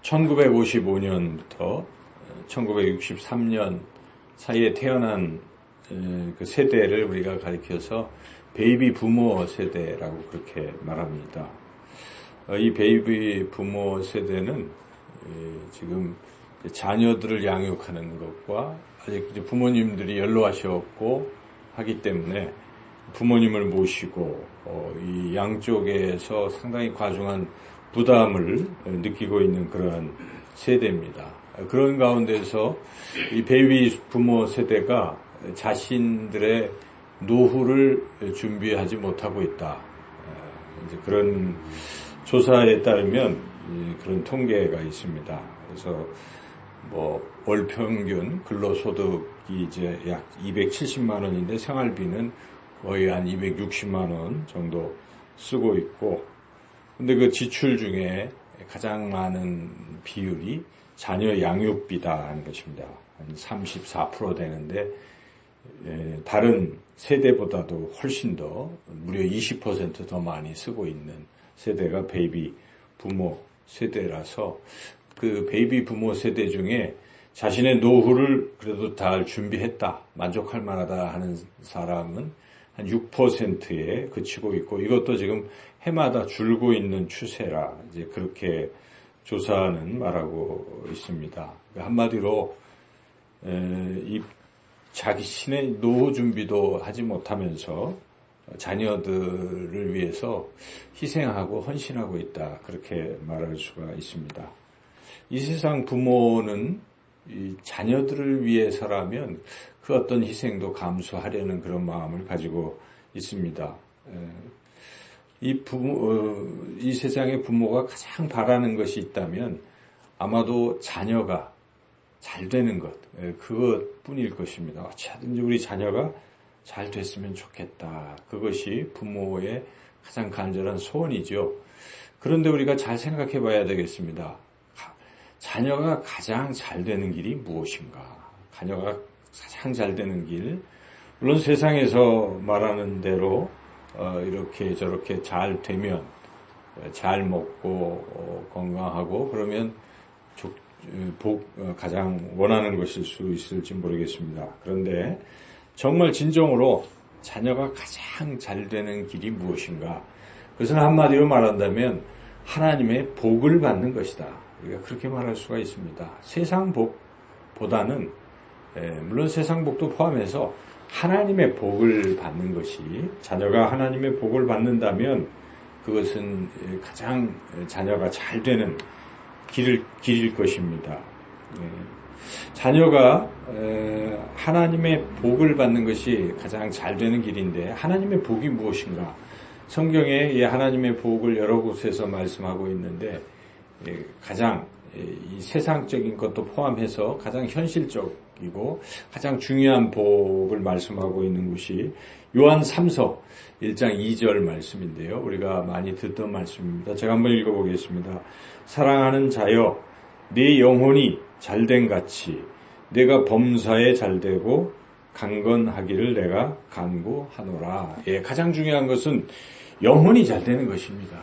1955년부터 1963년 사이에 태어난 그 세대를 우리가 가리켜서 베이비 부모 세대라고 그렇게 말합니다. 이 베이비 부모 세대는 지금 자녀들을 양육하는 것과 아직 부모님들이 연로하셨고 하기 때문에 부모님을 모시고 이 양쪽에서 상당히 과중한 부담을 느끼고 있는 그러한 세대입니다. 그런 가운데서 이 베이비 부모 세대가 자신들의 노후를 준비하지 못하고 있다. 이제 그런 조사에 따르면 그런 통계가 있습니다. 그래서 월 평균 근로소득이 이제 약 270만 원인데 생활비는 거의 한 260만 원 정도 쓰고 있고, 근데 그 지출 중에 가장 많은 비율이 자녀 양육비다 하는 것입니다. 한 34% 되는데 다른 세대보다도 훨씬 더 무려 20% 더 많이 쓰고 있는 세대가 베이비 부모 세대라서, 그 베이비 부모 세대 중에 자신의 노후를 그래도 잘 준비했다, 만족할 만하다 하는 사람은 한 6%에 그치고 있고, 이것도 지금 해마다 줄고 있는 추세라 이제 그렇게 조사는 말하고 있습니다. 한마디로 이 자신의 노후 준비도 하지 못하면서 자녀들을 위해서 희생하고 헌신하고 있다, 그렇게 말할 수가 있습니다. 이 세상 부모는 이 자녀들을 위해서라면 그 어떤 희생도 감수하려는 그런 마음을 가지고 있습니다. 이 세상의 부모가 가장 바라는 것이 있다면 아마도 자녀가 잘 되는 것, 그것뿐일 것입니다. 어찌하든지 우리 자녀가 잘 됐으면 좋겠다. 그것이 부모의 가장 간절한 소원이죠. 그런데 우리가 잘 생각해 봐야 되겠습니다. 자녀가 가장 잘 되는 길이 무엇인가? 자녀가 가장 잘 되는 길, 물론 세상에서 말하는 대로 이렇게 저렇게 잘 되면, 잘 먹고 건강하고 그러면 가장 원하는 것일 수 있을지 모르겠습니다. 그런데 정말 진정으로 자녀가 가장 잘 되는 길이 무엇인가? 그것은 한마디로 말한다면 하나님의 복을 받는 것이다. 우리가 그렇게 말할 수가 있습니다. 세상 복보다는, 물론 세상 복도 포함해서 하나님의 복을 받는 것이, 자녀가 하나님의 복을 받는다면 그것은 가장 자녀가 잘 되는 길일 것입니다. 자녀가 하나님의 복을 받는 것이 가장 잘 되는 길인데, 하나님의 복이 무엇인가? 성경에 하나님의 복을 여러 곳에서 말씀하고 있는데, 가장 이 세상적인 것도 포함해서 가장 현실적이고 가장 중요한 복을 말씀하고 있는 것이 요한 3서 1장 2절 말씀인데요. 우리가 많이 듣던 말씀입니다. 제가 한번 읽어보겠습니다. 사랑하는 자여, 네 영혼이 잘된 같이 내가 범사에 잘되고 강건하기를 내가 간구하노라. 가장 중요한 것은 영혼이 잘되는 것입니다.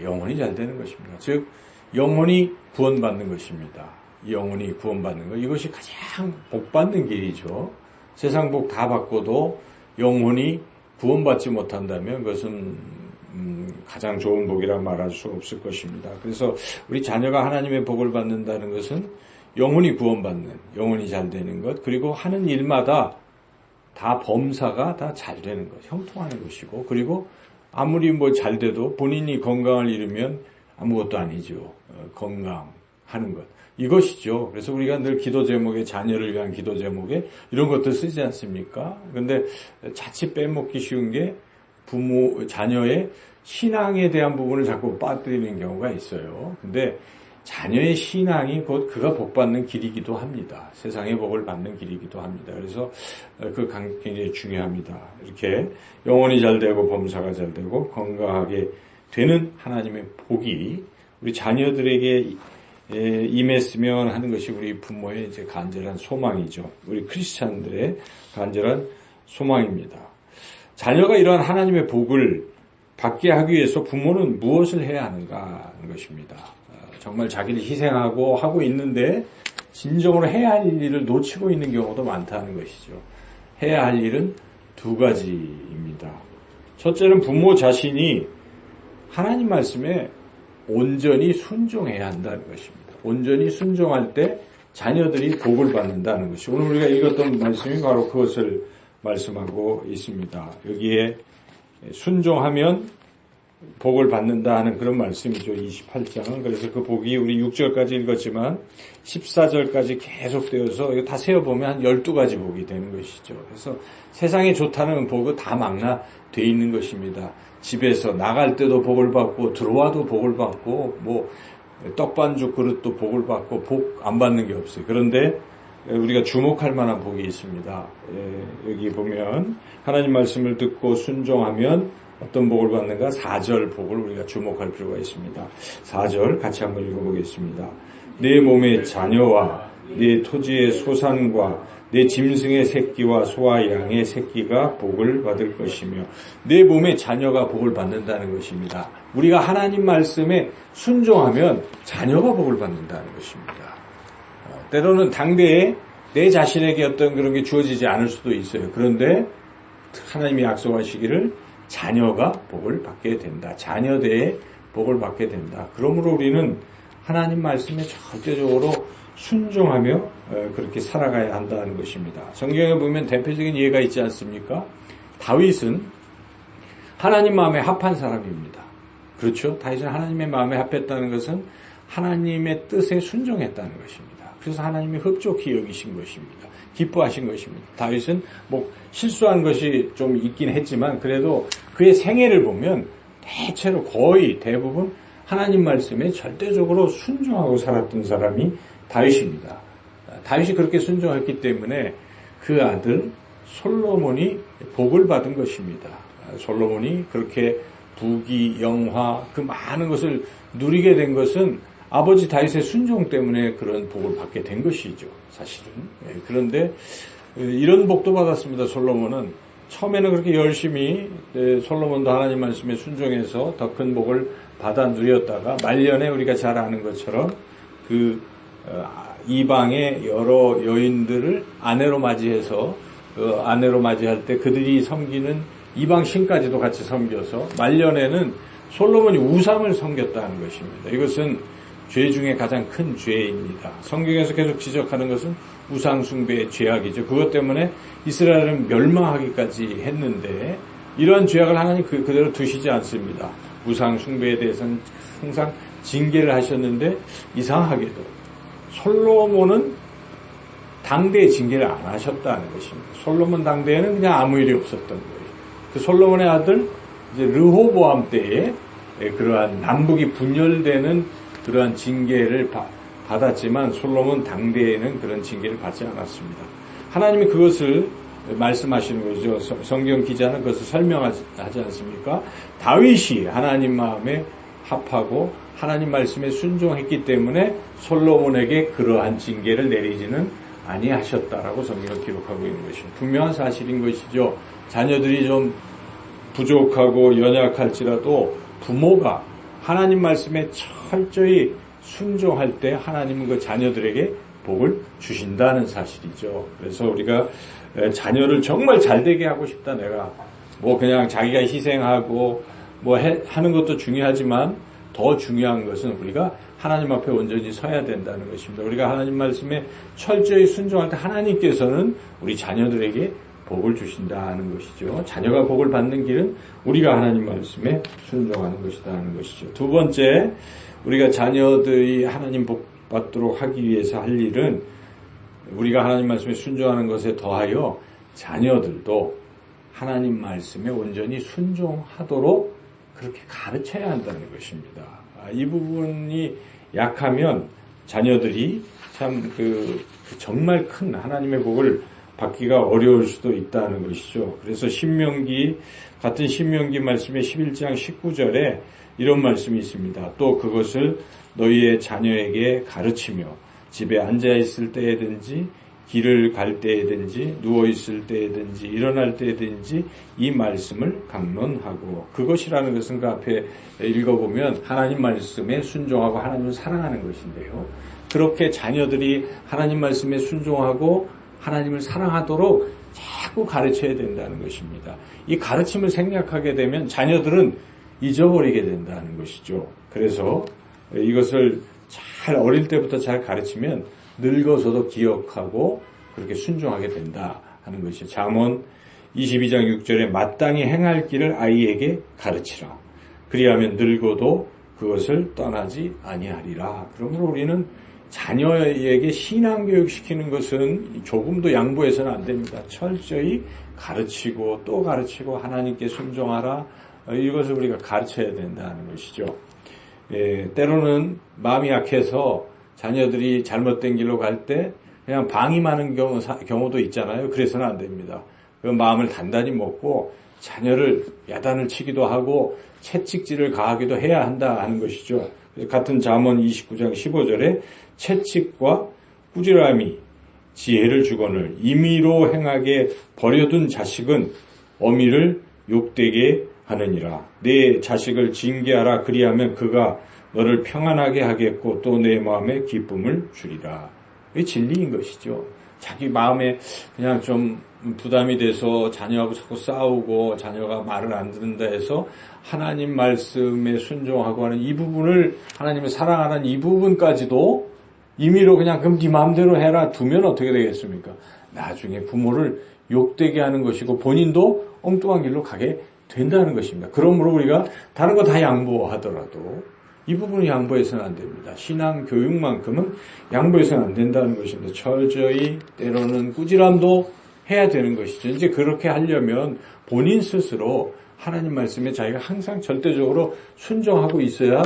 영혼이 잘되는 것입니다. 즉 영혼이 구원받는 것입니다. 영혼이 구원받는 것, 이것이 가장 복받는 길이죠. 세상 복 다 받고도 영혼이 구원받지 못한다면 그것은 가장 좋은 복이라 말할 수 없을 것입니다. 그래서 우리 자녀가 하나님의 복을 받는다는 것은 영혼이 구원받는, 영혼이 잘 되는 것, 그리고 하는 일마다 다 범사가 다 잘 되는 것, 형통하는 것이고, 그리고 아무리 잘 돼도 본인이 건강을 잃으면 아무것도 아니죠. 건강하는 것, 이것이죠. 그래서 우리가 늘 기도 제목에, 자녀를 위한 기도 제목에 이런 것도 쓰지 않습니까? 그런데 자칫 빼먹기 쉬운 게 자녀의 신앙에 대한 부분을 자꾸 빠뜨리는 경우가 있어요. 근데 자녀의 신앙이 곧 그가 복받는 길이기도 합니다. 세상의 복을 받는 길이기도 합니다. 그래서 굉장히 중요합니다. 이렇게 영혼이 잘 되고 범사가 잘 되고 건강하게 되는 하나님의 복이 우리 자녀들에게 임했으면 하는 것이 우리 부모의 이제 간절한 소망이죠. 우리 크리스찬들의 간절한 소망입니다. 자녀가 이러한 하나님의 복을 받게 하기 위해서 부모는 무엇을 해야 하는가 하는 것입니다. 정말 자기를 희생하고 하고 있는데 진정으로 해야 할 일을 놓치고 있는 경우도 많다는 것이죠. 해야 할 일은 두 가지입니다. 첫째는 부모 자신이 하나님 말씀에 온전히 순종해야 한다는 것입니다. 온전히 순종할 때 자녀들이 복을 받는다는 것이 오늘 우리가 읽었던 말씀이 바로 그것을 말씀하고 있습니다. 여기에 순종하면 복을 받는다 하는 그런 말씀이죠. 28장은. 그래서 그 복이 우리 6절까지 읽었지만 14절까지 계속되어서 이거 다 세어보면 한 12가지 복이 되는 것이죠. 그래서 세상에 좋다는 복은 다 망라되어 있는 것입니다. 집에서 나갈 때도 복을 받고 들어와도 복을 받고 뭐 떡반죽 그릇도 복을 받고 복 안 받는 게 없어요. 그런데 우리가 주목할 만한 복이 있습니다. 여기 보면 하나님 말씀을 듣고 순종하면 어떤 복을 받는가? 4절 복을 우리가 주목할 필요가 있습니다. 4절 같이 한번 읽어보겠습니다. 내 몸의 자녀와 내 토지의 소산과 내 짐승의 새끼와 소와 양의 새끼가 복을 받을 것이며 내 몸의 자녀가 복을 받는다는 것입니다. 우리가 하나님 말씀에 순종하면 자녀가 복을 받는다는 것입니다. 때로는 당대에 내 자신에게 어떤 그런 게 주어지지 않을 수도 있어요. 그런데 하나님이 약속하시기를 자녀가 복을 받게 된다. 자녀대에 복을 받게 된다. 그러므로 우리는 하나님 말씀에 절대적으로 순종하며 그렇게 살아가야 한다는 것입니다. 성경에 보면 대표적인 예가 있지 않습니까? 다윗은 하나님 마음에 합한 사람입니다. 그렇죠? 다윗은 하나님의 마음에 합했다는 것은 하나님의 뜻에 순종했다는 것입니다. 그래서 하나님이 흡족히 여기신 것입니다. 기뻐하신 것입니다. 다윗은 뭐 실수한 것이 좀 있긴 했지만 그래도 그의 생애를 보면 대체로 거의 대부분 하나님 말씀에 절대적으로 순종하고 살았던 사람이 다윗입니다. 다윗이 그렇게 순종했기 때문에 그 아들 솔로몬이 복을 받은 것입니다. 솔로몬이 그렇게 부귀, 영화 그 많은 것을 누리게 된 것은 아버지 다윗의 순종 때문에 그런 복을 받게 된 것이죠. 사실은. 그런데 이런 복도 받았습니다. 솔로몬은. 처음에는 그렇게 열심히 솔로몬도 하나님 말씀에 순종해서 더 큰 복을 받아 누렸다가 말년에 우리가 잘 아는 것처럼 그 이방의 여러 여인들을 아내로 맞이해서 아내로 맞이할 때 그들이 섬기는 이방 신까지도 같이 섬겨서 말년에는 솔로몬이 우상을 섬겼다는 것입니다. 이것은 죄 중에 가장 큰 죄입니다. 성경에서 계속 지적하는 것은 우상 숭배의 죄악이죠. 그것 때문에 이스라엘은 멸망하기까지 했는데 이러한 죄악을 하나님 그대로 두시지 않습니다. 우상 숭배에 대해서는 항상 징계를 하셨는데 이상하게도 솔로몬은 당대에 징계를 안 하셨다는 것입니다. 솔로몬 당대에는 그냥 아무 일이 없었던 거예요. 그 솔로몬의 아들 이제 르호보암 때에 그러한 남북이 분열되는 그러한 징계를 받았지만 솔로몬 당대에는 그런 징계를 받지 않았습니다. 하나님이 그것을 말씀하시는 거죠. 성경 기자는 그것을 설명하지 않습니까? 다윗이 하나님 마음에 합하고 하나님 말씀에 순종했기 때문에 솔로몬에게 그러한 징계를 내리지는 아니하셨다라고 성경을 기록하고 있는 것입니다. 분명한 사실인 것이죠. 자녀들이 좀 부족하고 연약할지라도 부모가 하나님 말씀에 철저히 순종할 때 하나님은 그 자녀들에게 복을 주신다는 사실이죠. 그래서 우리가 자녀를 정말 잘되게 하고 싶다. 내가 뭐 그냥 자기가 희생하고 뭐 하는 것도 중요하지만 더 중요한 것은 우리가 하나님 앞에 온전히 서야 된다는 것입니다. 우리가 하나님 말씀에 철저히 순종할 때 하나님께서는 우리 자녀들에게 복을 주신다는 것이죠. 자녀가 복을 받는 길은 우리가 하나님 말씀에 순종하는 것이다 하는 것이죠. 두 번째, 우리가 자녀들이 하나님 복 받도록 하기 위해서 할 일은 우리가 하나님 말씀에 순종하는 것에 더하여 자녀들도 하나님 말씀에 온전히 순종하도록 그렇게 가르쳐야 한다는 것입니다. 이 부분이 약하면 자녀들이 참 정말 큰 하나님의 복을 받기가 어려울 수도 있다는 것이죠. 그래서 같은 신명기 말씀의 11장 19절에 이런 말씀이 있습니다. 또 그것을 너희의 자녀에게 가르치며 집에 앉아있을 때에든지 길을 갈 때에든지 누워있을 때에든지 일어날 때에든지 이 말씀을 강론하고, 그것이라는 것은 그 앞에 읽어보면 하나님 말씀에 순종하고 하나님을 사랑하는 것인데요. 그렇게 자녀들이 하나님 말씀에 순종하고 하나님을 사랑하도록 자꾸 가르쳐야 된다는 것입니다. 이 가르침을 생략하게 되면 자녀들은 잊어버리게 된다는 것이죠. 그래서 이것을 잘 어릴 때부터 잘 가르치면 늙어서도 기억하고 그렇게 순종하게 된다 하는 것이죠. 잠언 22장 6절에 마땅히 행할 길을 아이에게 가르치라. 그리하면 늙어도 그것을 떠나지 아니하리라. 그러므로 우리는 자녀에게 신앙교육 시키는 것은 조금도 양보해서는 안 됩니다. 철저히 가르치고 또 가르치고 하나님께 순종하라. 이것을 우리가 가르쳐야 된다는 것이죠. 때로는 마음이 약해서 자녀들이 잘못된 길로 갈 때 그냥 방임하는 경우도 있잖아요. 그래서는 안 됩니다. 그 마음을 단단히 먹고 자녀를 야단을 치기도 하고 채찍질을 가하기도 해야 한다 하는 것이죠. 같은 잠언 29장 15절에 채찍과 꾸지람이 지혜를 주거늘 임의로 행하게 버려둔 자식은 어미를 욕되게 하느니라. 내 자식을 징계하라. 그리하면 그가 너를 평안하게 하겠고 또 내 마음에 기쁨을 주리라. 이게 진리인 것이죠. 자기 마음에 그냥 좀 부담이 돼서 자녀하고 자꾸 싸우고 자녀가 말을 안 듣는다 해서 하나님 말씀에 순종하고 하는 이 부분을, 하나님을 사랑하는 이 부분까지도 임의로 그냥 그럼 네 마음대로 해라 두면 어떻게 되겠습니까? 나중에 부모를 욕되게 하는 것이고 본인도 엉뚱한 길로 가게 된다는 것입니다. 그러므로 우리가 다른 거 다 양보하더라도 이 부분은 양보해서는 안 됩니다. 신앙 교육만큼은 양보해서는 안 된다는 것입니다. 철저히 때로는 꾸지람도 해야 되는 것이죠. 이제 그렇게 하려면 본인 스스로 하나님 말씀에 자기가 항상 절대적으로 순종하고 있어야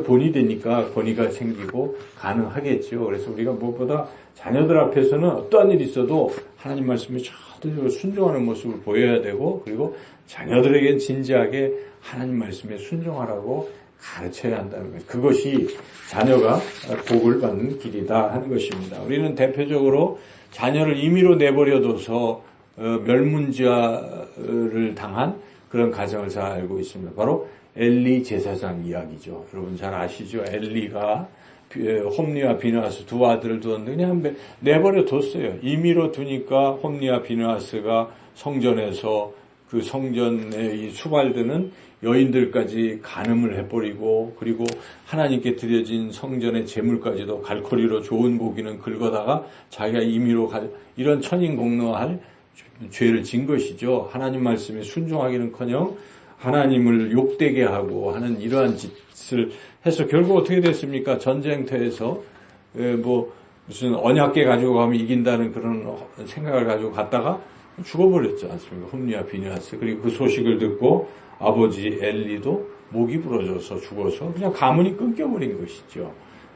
본이 되니까 권위가 생기고 가능하겠죠. 그래서 우리가 무엇보다 자녀들 앞에서는 어떠한 일이 있어도 하나님 말씀에 절대적으로 순종하는 모습을 보여야 되고, 그리고 자녀들에겐 진지하게 하나님 말씀에 순종하라고 가르쳐야 한다는 것. 그것이 자녀가 복을 받는 길이다 하는 것입니다. 우리는 대표적으로 자녀를 임의로 내버려둬서 멸문지화를 당한 그런 가정을 잘 알고 있습니다. 바로 엘리 제사장 이야기죠. 여러분 잘 아시죠? 엘리가 홈리와 비느하스 두 아들을 두었는데 그냥 내버려뒀어요. 임의로 두니까 홈리와 비느하스가 성전에서 그 성전에 이 수발드는 여인들까지 간음을 해버리고, 그리고 하나님께 드려진 성전의 제물까지도 갈코리로 좋은 고기는 긁어다가 자기가 임의로 이런 천인공노할 죄를 진 것이죠. 하나님 말씀에 순종하기는커녕 하나님을 욕되게 하고 하는 이러한 짓을 해서 결국 어떻게 됐습니까? 전쟁터에서 무슨 언약궤 가지고 가면 이긴다는 그런 생각을 가지고 갔다가 죽어버렸지 않습니까? 홈리와 비느하스. 그리고 그 소식을 듣고 아버지 엘리도 목이 부러져서 죽어서 그냥 가문이 끊겨버린 것이죠.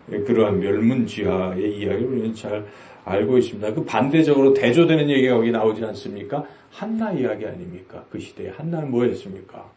그러한 멸문지화의 이야기를 우리는 잘 알고 있습니다. 그 반대적으로 대조되는 얘기가 거기 나오지 않습니까? 한나 이야기 아닙니까? 그 시대에 한나는 뭐였습니까?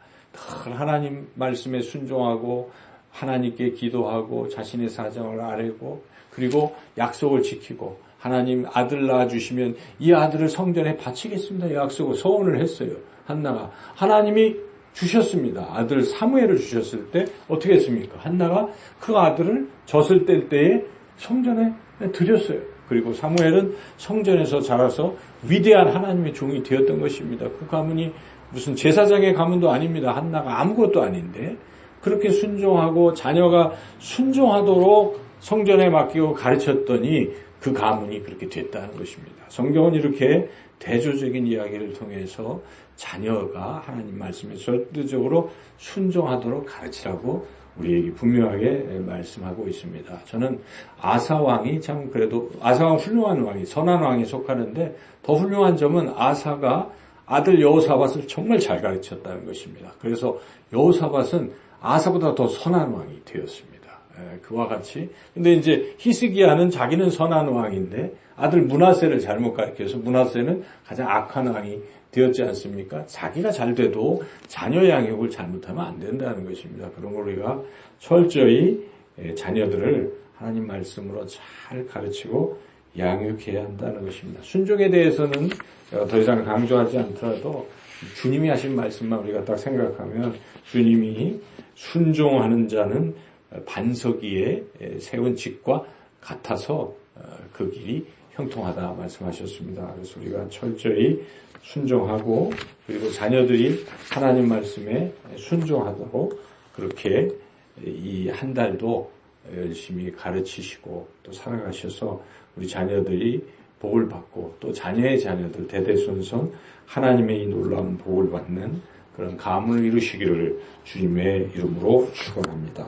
늘 하나님 말씀에 순종하고 하나님께 기도하고 자신의 사정을 아뢰고 그리고 약속을 지키고 하나님 아들 낳아주시면 이 아들을 성전에 바치겠습니다. 약속을 서원을 했어요. 한나가. 하나님이 주셨습니다. 아들 사무엘을 주셨을 때 어떻게 했습니까? 한나가 그 아들을 젖을 뗄 때에 성전에 드렸어요. 그리고 사무엘은 성전에서 자라서 위대한 하나님의 종이 되었던 것입니다. 그 가문이 무슨 제사장의 가문도 아닙니다. 한나가 아무것도 아닌데 그렇게 순종하고 자녀가 순종하도록 성전에 맡기고 가르쳤더니 그 가문이 그렇게 됐다는 것입니다. 성경은 이렇게 대조적인 이야기를 통해서 자녀가 하나님 말씀에 절대적으로 순종하도록 가르치라고 우리에게 분명하게 말씀하고 있습니다. 저는 아사왕이 참 그래도 아사왕 훌륭한 왕이 선한 왕에 속하는데 더 훌륭한 점은 아사가 아들 여호사밧을 정말 잘 가르쳤다는 것입니다. 그래서 여호사밧은 아사보다 더 선한 왕이 되었습니다. 그와 같이. 근데 이제 히스기야는 자기는 선한 왕인데 아들 므낫세를 잘못 가르쳐서 므낫세는 가장 악한 왕이 되었지 않습니까? 자기가 잘 돼도 자녀 양육을 잘못하면 안 된다는 것입니다. 그런 걸 우리가 철저히 자녀들을 하나님 말씀으로 잘 가르치고 양육해야 한다는 것입니다. 순종에 대해서는 더 이상 강조하지 않더라도 주님이 하신 말씀만 우리가 딱 생각하면 주님이 순종하는 자는 반석 위에 세운 집과 같아서 그 길이 형통하다 말씀하셨습니다. 그래서 우리가 철저히 순종하고 그리고 자녀들이 하나님 말씀에 순종하도록 그렇게 이 한 달도 열심히 가르치시고 또 살아가셔서 우리 자녀들이 복을 받고 또 자녀의 자녀들 대대손손 하나님의 이 놀라운 복을 받는 그런 가문을 이루시기를 주님의 이름으로 축원합니다.